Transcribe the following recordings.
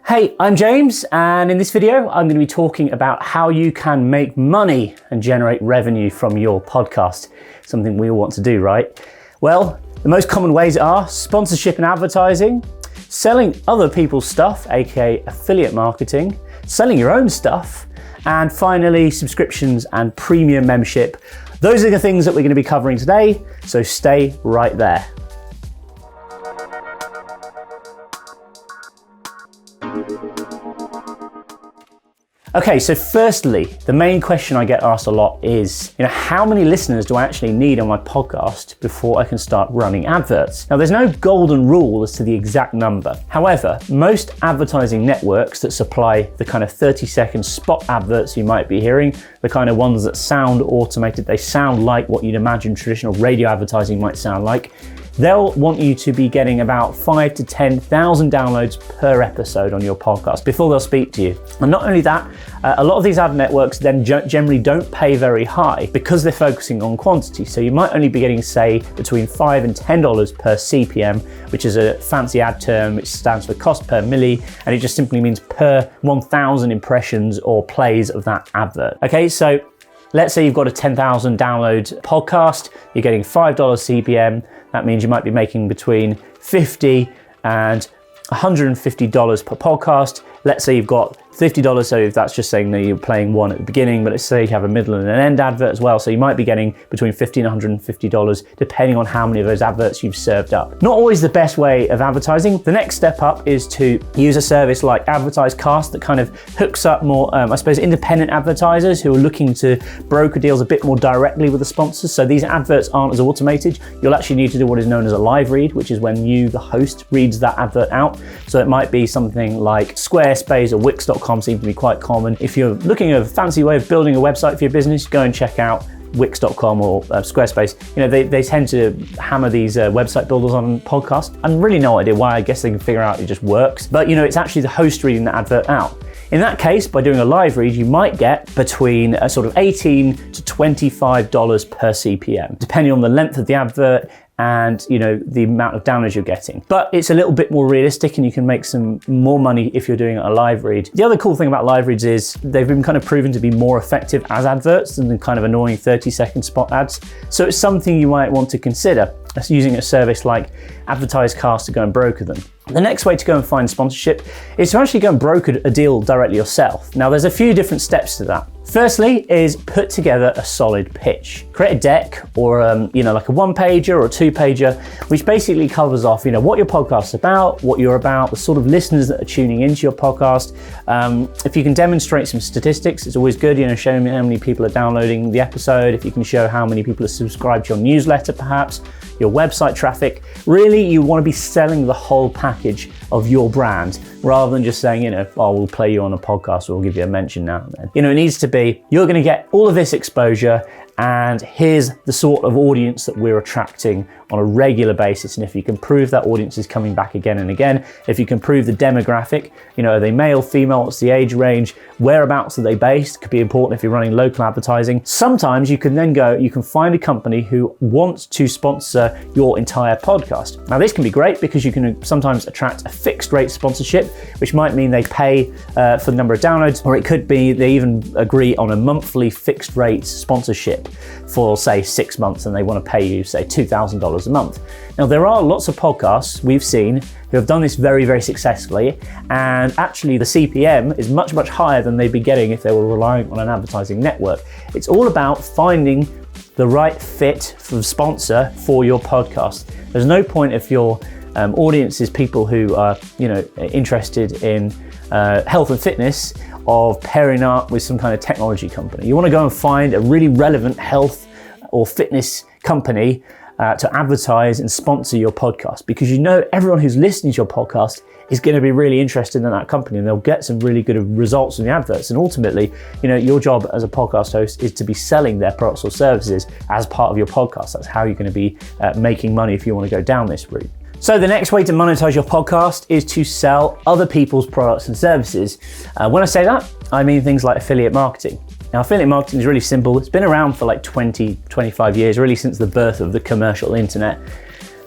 Hey, I'm James, and in this video, I'm going to be talking about how you can make money and generate revenue from your podcast. Something we all want to do, right? Well, the most common ways are sponsorship and advertising, selling other people's stuff, aka affiliate marketing, selling your own stuff, and finally, subscriptions and premium membership. Those are the things that we're going to be covering today, so stay right there. Okay, so firstly, the main question I get asked a lot is, how many listeners do I actually need on my podcast before I can start running adverts? Now, there's no golden rule as to the exact number. However, most advertising networks that supply the kind of 30-second spot adverts you might be hearing, the kind of ones that sound automated, they sound like what you'd imagine traditional radio advertising might sound like, they'll want you to be getting about 5,000 to 10,000 downloads per episode on your podcast before they'll speak to you. And not only that, a lot of these ad networks then generally don't pay very high because they're focusing on quantity. So you might only be getting, say, between $5 and $10 per CPM, which is a fancy ad term which stands for cost per milli, and it just simply means per 1,000 impressions or plays of that advert. Okay, so let's say you've got a 10,000 download podcast, you're getting $5 CPM. That means you might be making between $50 and $150 per podcast. Let's say you've got $50, so if that's just saying that you're playing one at the beginning, but let's say you have a middle and an end advert as well, so you might be getting between $50 and $150 depending on how many of those adverts you've served up. Not always the best way of advertising. The next step up is to use a service like Podcast that kind of hooks up more, independent advertisers who are looking to broker deals a bit more directly with the sponsors. So these adverts aren't as automated. You'll actually need to do what is known as a live read, which is when you, the host, reads that advert out. So it might be something like Squarespace or Wix.com seem to be quite common. If you're looking at a fancy way of building a website for your business, go and check out Wix.com or Squarespace. They tend to hammer these website builders on podcasts. I've really no idea why. I guess they can figure out it just works. But it's actually the host reading the advert out. In that case, by doing a live read, you might get between a sort of $18 to $25 per CPM, depending on the length of the advert and the amount of downloads you're getting. But it's a little bit more realistic and you can make some more money if you're doing a live read. The other cool thing about live reads is they've been kind of proven to be more effective as adverts than the kind of annoying 30-second spot ads. So it's something you might want to consider using a service like Podcast to go and broker them. The next way to go and find sponsorship is to actually go and broker a deal directly yourself. Now, there's a few different steps to that. Firstly is put together a solid pitch. Create a deck or like a one-pager or a two-pager, which basically covers off what your podcast's about, what you're about, the sort of listeners that are tuning into your podcast. If you can demonstrate some statistics, it's always good, showing how many people are downloading the episode. If you can show how many people are subscribed to your newsletter, perhaps your website traffic. Really, you want to be selling the whole package of your brand rather than just saying, we'll play you on a podcast or we'll give you a mention now and then. It needs to be, you're going to get all of this exposure and here's the sort of audience that we're attracting on a regular basis. And if you can prove that audience is coming back again and again, if you can prove the demographic, are they male, female, what's the age range, whereabouts are they based, could be important if you're running local advertising. Sometimes you can then you can find a company who wants to sponsor your entire podcast. Now this can be great because you can sometimes attract a fixed rate sponsorship, which might mean they pay for the number of downloads, or it could be they even agree on a monthly fixed rate sponsorship for say 6 months and they want to pay you say $2,000 a month. Now there are lots of podcasts we've seen who have done this very, very successfully, and actually the CPM is much, much higher than they'd be getting if they were relying on an advertising network. It's all about finding the right fit for the sponsor for your podcast. There's no point if your audience is people who are interested in health and fitness of pairing up with some kind of technology company. You want to go and find a really relevant health or fitness company to advertise and sponsor your podcast, because everyone who's listening to your podcast is going to be really interested in that company and they'll get some really good results from the adverts. And ultimately, your job as a podcast host is to be selling their products or services as part of your podcast. That's how you're going to be making money if you want to go down this route. So the next way to monetize your podcast is to sell other people's products and services. When I say that, I mean things like affiliate marketing. Now, affiliate marketing is really simple. It's been around for like 20, 25 years, really since the birth of the commercial internet.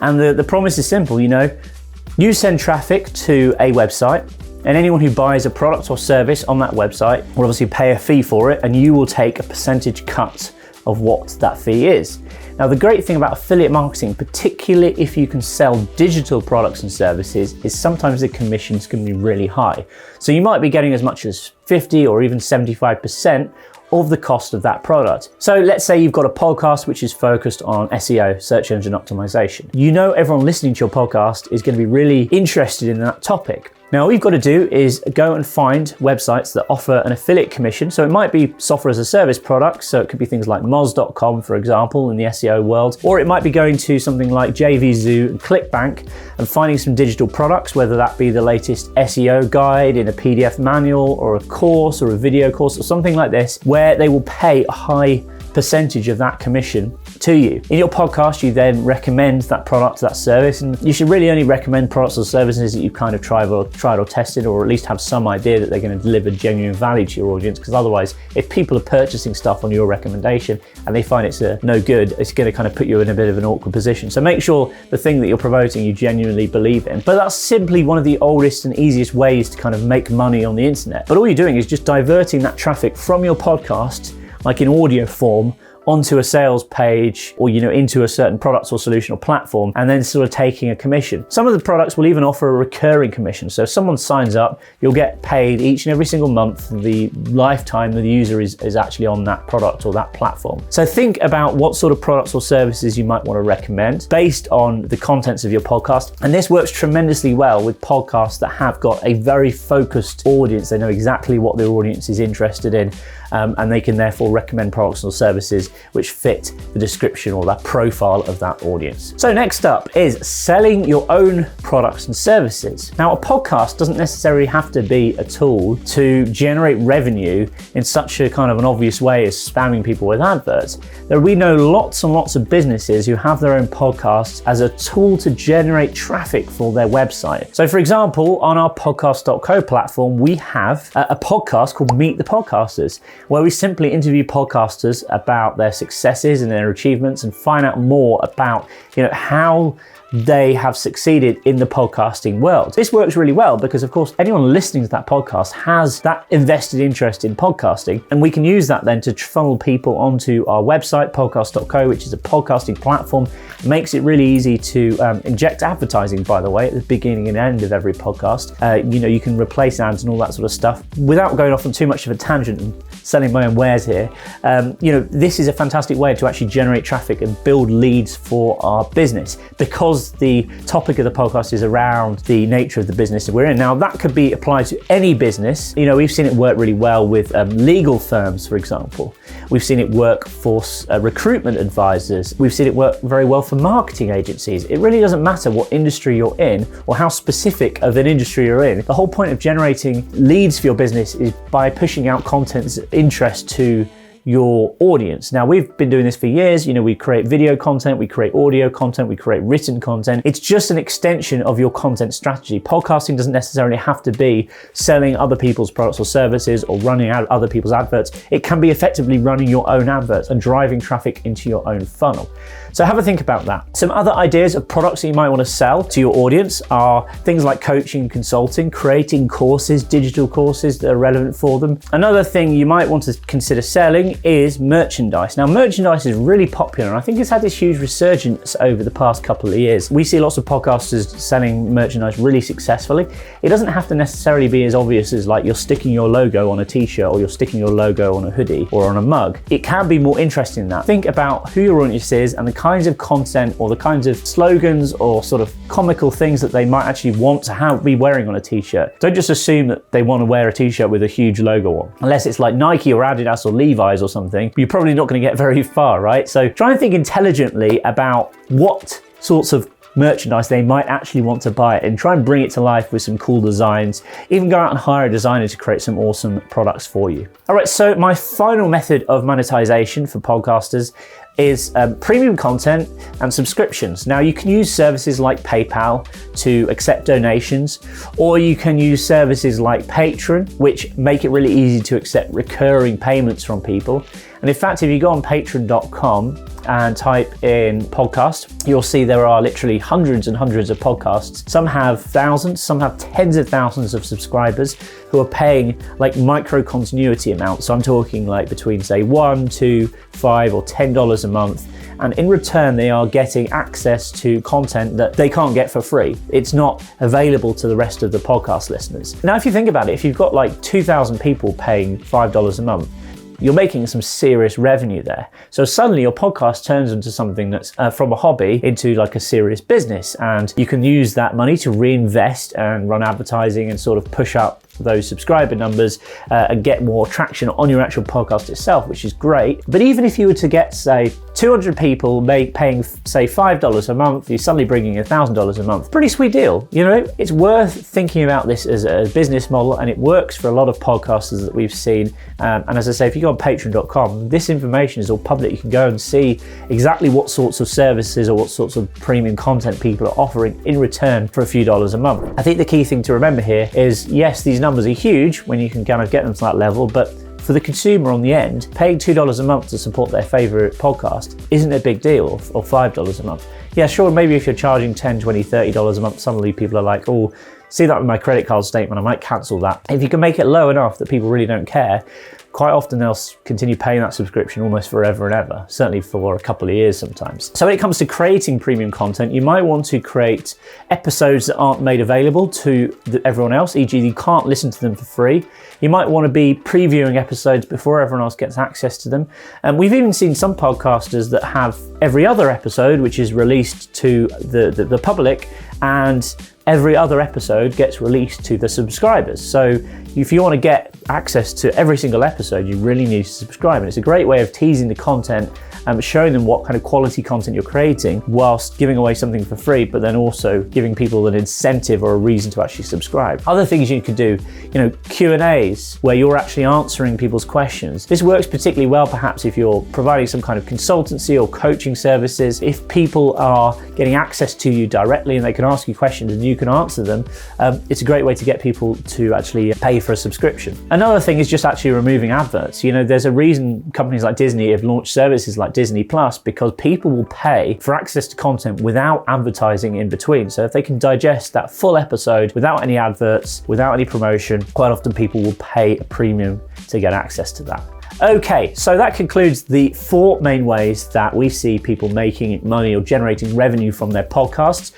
And the promise is simple, you send traffic to a website And anyone who buys a product or service on that website will obviously pay a fee for it, and you will take a percentage cut of what that fee is. Now, the great thing about affiliate marketing, particularly if you can sell digital products and services, is sometimes the commissions can be really high. So you might be getting as much as 50 or even 75% of the cost of that product. So let's say you've got a podcast which is focused on SEO, search engine optimization. You know everyone listening to your podcast is going to be really interested in that topic. Now, all you've got to do is go and find websites that offer an affiliate commission. So it might be software as a service products. So it could be things like moz.com, for example, in the SEO world, or it might be going to something like JVZoo and ClickBank and finding some digital products, whether that be the latest SEO guide in a PDF manual or a course or a video course or something like this, where they will pay a high percentage of that commission to you. In your podcast, you then recommend that product, that service, and you should really only recommend products or services that you've kind of tried or tested, or at least have some idea that they're going to deliver genuine value to your audience, because otherwise, if people are purchasing stuff on your recommendation and they find it's no good, it's going to kind of put you in a bit of an awkward position. So make sure the thing that you're promoting you genuinely believe in. But that's simply one of the oldest and easiest ways to kind of make money on the internet. But all you're doing is just diverting that traffic from your podcast, like in audio form, onto a sales page or into a certain product or solution or platform, and then sort of taking a commission. Some of the products will even offer a recurring commission. So if someone signs up, you'll get paid each and every single month the lifetime the user is actually on that product or that platform. So think about what sort of products or services you might want to recommend based on the contents of your podcast. And this works tremendously well with podcasts that have got a very focused audience. They know exactly what their audience is interested in, and they can therefore recommend products or services which fit the description or that profile of that audience. So next up is selling your own products and services. Now, a podcast doesn't necessarily have to be a tool to generate revenue in such a kind of an obvious way as spamming people with adverts. We know lots and lots of businesses who have their own podcasts as a tool to generate traffic for their website. So for example, on our Podcast.co platform, we have a podcast called Meet the Podcasters, where we simply interview podcasters about their successes and their achievements and find out more about how they have succeeded in the podcasting world. This works really well because, of course, anyone listening to that podcast has that invested interest in podcasting, and we can use that then to funnel people onto our website, Podcast.co, which is a podcasting platform. It makes it really easy to inject advertising, by the way, at the beginning and end of every podcast. You can replace ads and all that sort of stuff. Without going off on too much of a tangent and selling my own wares here, this is a fantastic way to actually generate traffic and build leads for our business, because the topic of the podcast is around the nature of the business that we're in. Now, that could be applied to any business. We've seen it work really well with legal firms, for example. We've seen it work for recruitment advisors. We've seen it work very well for marketing agencies. It really doesn't matter what industry you're in or how specific of an industry you're in. The whole point of generating leads for your business is by pushing out content that's of interest to your audience. Now, we've been doing this for years. We create video content, we create audio content, we create written content. It's just an extension of your content strategy. Podcasting doesn't necessarily have to be selling other people's products or services or running out other people's adverts. It can be effectively running your own adverts and driving traffic into your own funnel. So have a think about that. Some other ideas of products that you might want to sell to your audience are things like coaching and consulting, creating courses, digital courses that are relevant for them. Another thing you might want to consider selling is merchandise. Now, merchandise is really popular, and I think it's had this huge resurgence over the past couple of years. We see lots of podcasters selling merchandise really successfully. It doesn't have to necessarily be as obvious as like you're sticking your logo on a t-shirt or you're sticking your logo on a hoodie or on a mug. It can be more interesting than that. Think about who your audience is and the kinds of content or the kinds of slogans or sort of comical things that they might actually want to be wearing on a t-shirt. Don't just assume that they want to wear a t-shirt with a huge logo on. Unless it's like Nike or Adidas or Levi's or something, you're probably not going to get very far, right? So try and think intelligently about what sorts of merchandise they might actually want to buy it, and try and bring it to life with some cool designs. Even go out and hire a designer to create some awesome products for you. All right, so my final method of monetization for podcasters is premium content and subscriptions. Now, you can use services like PayPal to accept donations, or you can use services like Patreon, which make it really easy to accept recurring payments from people. And in fact, if you go on patreon.com and type in podcast, you'll see there are literally hundreds and hundreds of podcasts. Some have thousands, some have tens of thousands of subscribers who are paying like micro continuity amounts. So I'm talking like between say $1, $2, $5 or $10 a month. And in return, they are getting access to content that they can't get for free. It's not available to the rest of the podcast listeners. Now, if you think about it, if you've got like 2,000 people paying $5 a month, you're making some serious revenue there. So suddenly your podcast turns into something that's from a hobby into like a serious business. And you can use that money to reinvest and run advertising and sort of push up those subscriber numbers and get more traction on your actual podcast itself, which is great. But even if you were to get, say, 200 people paying, say, $5 a month, you're suddenly bringing $1,000 a month. Pretty sweet deal. You know, it's worth thinking about this as a business model, and it works for a lot of podcasters that we've seen. And as I say, if you go on patreon.com, this information is all public. You can go and see exactly what sorts of services or what sorts of premium content people are offering in return for a few dollars a month. I think the key thing to remember here is, yes, these numbers are huge when you can kind of get them to that level, but for the consumer on the end, paying $2 a month to support their favorite podcast isn't a big deal, or $5 a month. Yeah, sure, maybe if you're charging $10, $20, $30 a month, suddenly people are like, oh, see that in my credit card statement, I might cancel that. If you can make it low enough that people really don't care, quite often they'll continue paying that subscription almost forever and ever, certainly for a couple of years sometimes. So when it comes to creating premium content, you might want to create episodes that aren't made available to everyone else, e.g. you can't listen to them for free. You might want to be previewing episodes before everyone else gets access to them. And we've even seen some podcasters that have every other episode, which is released to the public, and every other episode gets released to the subscribers. So if you want to get access to every single episode, you really need to subscribe. And it's a great way of teasing the content and showing them what kind of quality content you're creating whilst giving away something for free, but then also giving people an incentive or a reason to actually subscribe. Other things you could do, you know, Q&As where you're actually answering people's questions. This works particularly well perhaps if you're providing some kind of consultancy or coaching services. If people are getting access to you directly and they can ask you questions and you can answer them, it's a great way to get people to actually pay for a subscription. Another thing is just actually removing adverts. You know, there's a reason companies like Disney have launched services like Disney Plus, because people will pay for access to content without advertising in between. So if they can digest that full episode without any adverts, without any promotion, quite often people will pay a premium to get access to that. Okay, so that concludes the 4 main ways that we see people making money or generating revenue from their podcasts.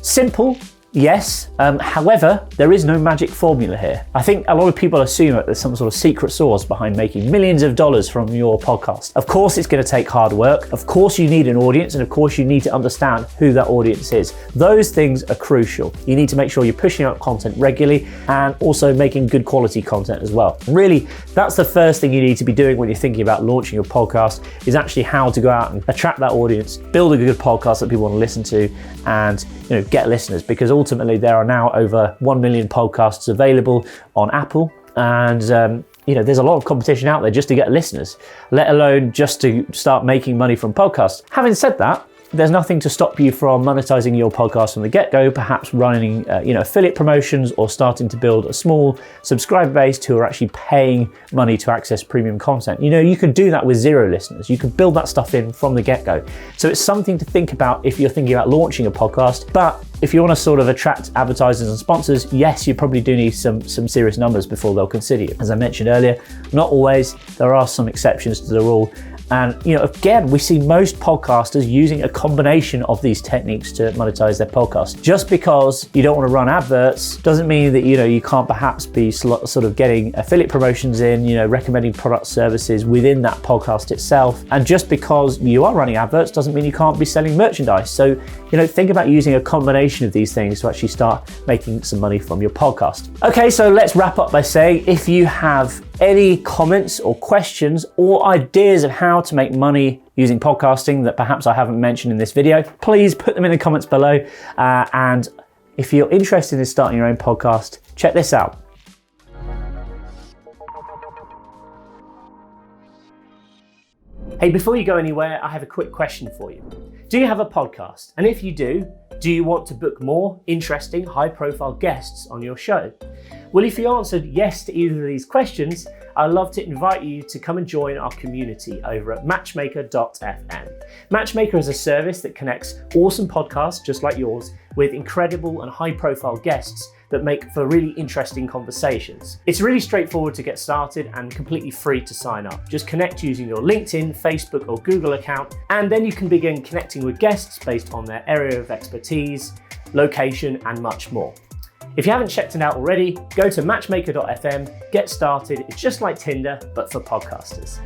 Simple, yes. However, there is no magic formula here. I think a lot of people assume that there's some sort of secret sauce behind making millions of dollars from your podcast. Of course, it's going to take hard work. Of course, you need an audience, and of course, you need to understand who that audience is. Those things are crucial. You need to make sure you're pushing out content regularly and also making good quality content as well. Really, that's the first thing you need to be doing when you're thinking about launching your podcast, is actually how to go out and attract that audience, build a good podcast that people want to listen to, and get listeners, because ultimately there are now over 1 million podcasts available on Apple, and there's a lot of competition out there just to get listeners, let alone just to start making money from podcasts. Having said that, there's nothing to stop you from monetizing your podcast from the get-go, perhaps running affiliate promotions or starting to build a small subscriber base who are actually paying money to access premium content. You could do that with 0 listeners. You could build that stuff in from the get-go. So it's something to think about if you're thinking about launching a podcast. But if you want to sort of attract advertisers and sponsors, yes, you probably do need some serious numbers before they'll consider you. As I mentioned earlier, not always. There are some exceptions to the rule. And again, we see most podcasters using a combination of these techniques to monetize their podcast. Just because you don't want to run adverts doesn't mean that you can't perhaps be sort of getting affiliate promotions in, recommending product services within that podcast itself. And just because you are running adverts doesn't mean you can't be selling merchandise. So think about using a combination of these things to actually start making some money from your podcast. Okay, so let's wrap up by saying, if you have any comments or questions or ideas of how to make money using podcasting that perhaps I haven't mentioned in this video, please put them in the comments below. And if you're interested in starting your own podcast, check this out. Hey, before you go anywhere, I have a quick question for you. Do you have a podcast? And if you do you want to book more interesting, high-profile guests on your show? Well, if you answered yes to either of these questions, I'd love to invite you to come and join our community over at matchmaker.fm. Matchmaker is a service that connects awesome podcasts just like yours with incredible and high-profile guests that make for really interesting conversations. It's really straightforward to get started and completely free to sign up. Just connect using your LinkedIn, Facebook or Google account, and then you can begin connecting with guests based on their area of expertise, location, and much more. If you haven't checked it out already, go to matchmaker.fm, get started. It's just like Tinder, but for podcasters.